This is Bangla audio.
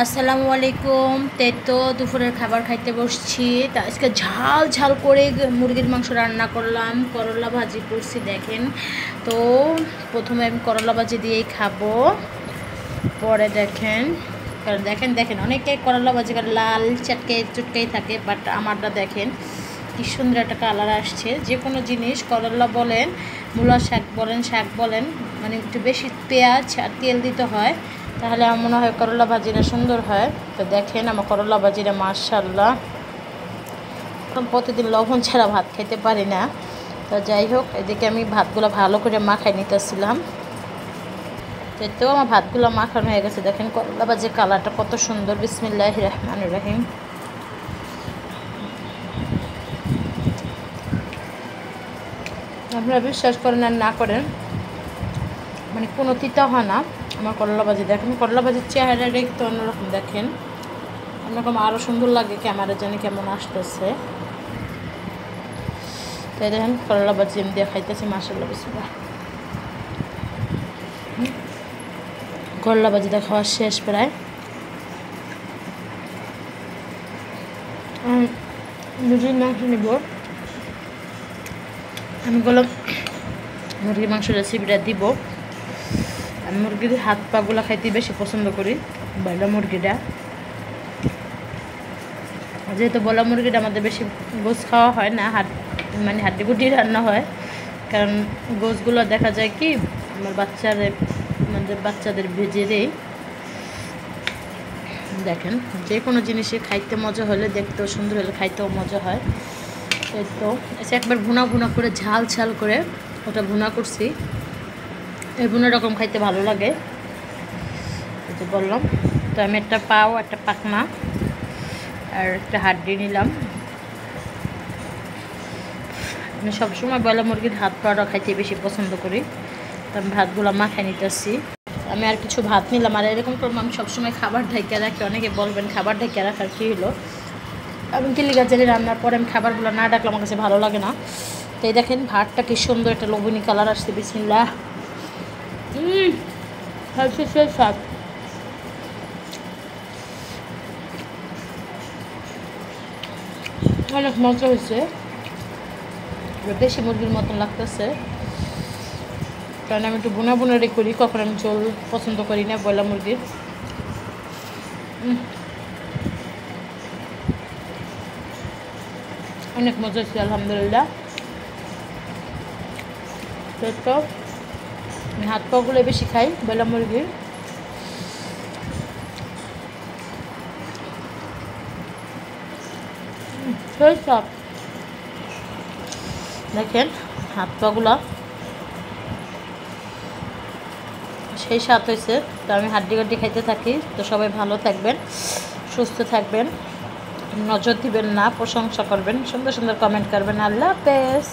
আসসালামু আলাইকুম। তো দুপুরের খাবার খাইতে বসছি। তা আজকে ঝাল ঝাল করে মুরগির মাংস রান্না করলাম, করলা ভাজি করছি দেখেন। তো প্রথমে আমি করলা ভাজি দিয়েই খাবো, পরে দেখেন কারণ দেখেন দেখেন অনেকে করলা ভাজি করে লাল চটকাই থাকে, বাট আমারটা দেখেন কি সুন্দর একটা কালার আসছে। যে কোনো জিনিস করলা বলেন, মূলা শাক বলেন, মানে একটু বেশি পেঁয়াজ আর তেল দিতে হয়, তাহলে আমার মনে হয় করলা ভাজিটা সুন্দর হয়। তো দেখেন আমার করলা ভাজিটা মাশাআল্লাহ, প্রতিদিন লবণ ছাড়া ভাত খেতে পারি না। তো যাই হোক, এদিকে আমি ভাতগুলো ভালো করে মাখাই নিতেছিলাম। তো আমার ভাতগুলো মাখানো হয়ে গেছে। দেখেন করলা ভাজির কালারটা কত সুন্দর। বিসমিল্লাহির রহমানির রহিম। আপনারা বিশ্বাস করেন আর না করেন, মানে কোনো তিতা হয় না আমার করলা ভাজি। দেখেন করলা ভাজির চেহারাটা একটু অন্যরকম, দেখেন অন্যরকম আরও সুন্দর লাগে। ক্যামেরা জানি কেমন আসতেছে। তাই দেখেন করলা ভাজি আমি দিয়ে খাইতেছি মাশাআল্লাহ বিসমিল্লাহ। করলা ভাজিটা খাওয়া শেষ প্রায়। মুরগির মাংস নিব। আমি বললাম মুরগির মাংস রেসিপিটা দিব। আমি মুরগির হাত পাগুলো খাইতে বেশি পছন্দ করি, বয়লা মুরগিটা। যেহেতু বয়লা মুরগিটা আমাদের বেশি গোস খাওয়া হয় না, মানে হাড্ডি গুড্ডি রান্না হয়। কারণ গোসগুলো দেখা যায় কি আমার বাচ্চাদের ভেজে দেই। দেখেন যে কোনো জিনিসই খাইতে মজা হলে, দেখতেও সুন্দর হলে খাইতেও মজা হয়। এই তো একবার ভুনা করে ঝাল ঝাল করে ওটা ভুনা করছি। এই ভুনা রকম খাইতে ভালো লাগে, এই যে বললাম। তো আমি একটা পাও, একটা পাখনা আর একটা হাড্ডি নিলাম। আমি সবসময় বয়লা মুরগির হাত পাওয়াটা খাইতে বেশি পছন্দ করি। তো আমি ভাতগুলো মাখায় নিতেছি। আমি আর কিছু ভাত নিলাম। আর এরকম করবো, আমি সবসময় খাবার ঢাইকা রাখি। অনেকে বলবেন খাবার ঢাইকা রাখার কী হলো, আমি কিলিগাজালি রান্নার পরে আমি খাবারগুলো না ডাকলে আমার কাছে ভালো লাগে না। তো এই দেখেন ভাতটা কি সুন্দর একটা লবণী কালার আসছে। বিসমিল্লাহ। স্বাদ। অনেক মজা হয়েছে, দেশি মুরগির মতন লাগতেছে। কারণ আমি একটু বুনারে করি, কখন আমি ঝোল পছন্দ করি না বয়লা মুরগির। অনেক মজা হয়েছে আলহামদুলিল্লাহ। তো আমি হাত পাগুলো বেশি খাই বয়লা মুরগির। দেখেন হাত পাগুলা সেই স্বাদ হয়েছে। তো আমি হাড্ডি খাইতে থাকি। তো সবাই ভালো থাকবেন, সুস্থ থাকবেন, নজর দিবেন না, প্রশংসা করবেন, সুন্দর সুন্দর কমেন্ট করবেন। আল্লাহ হাফেজ।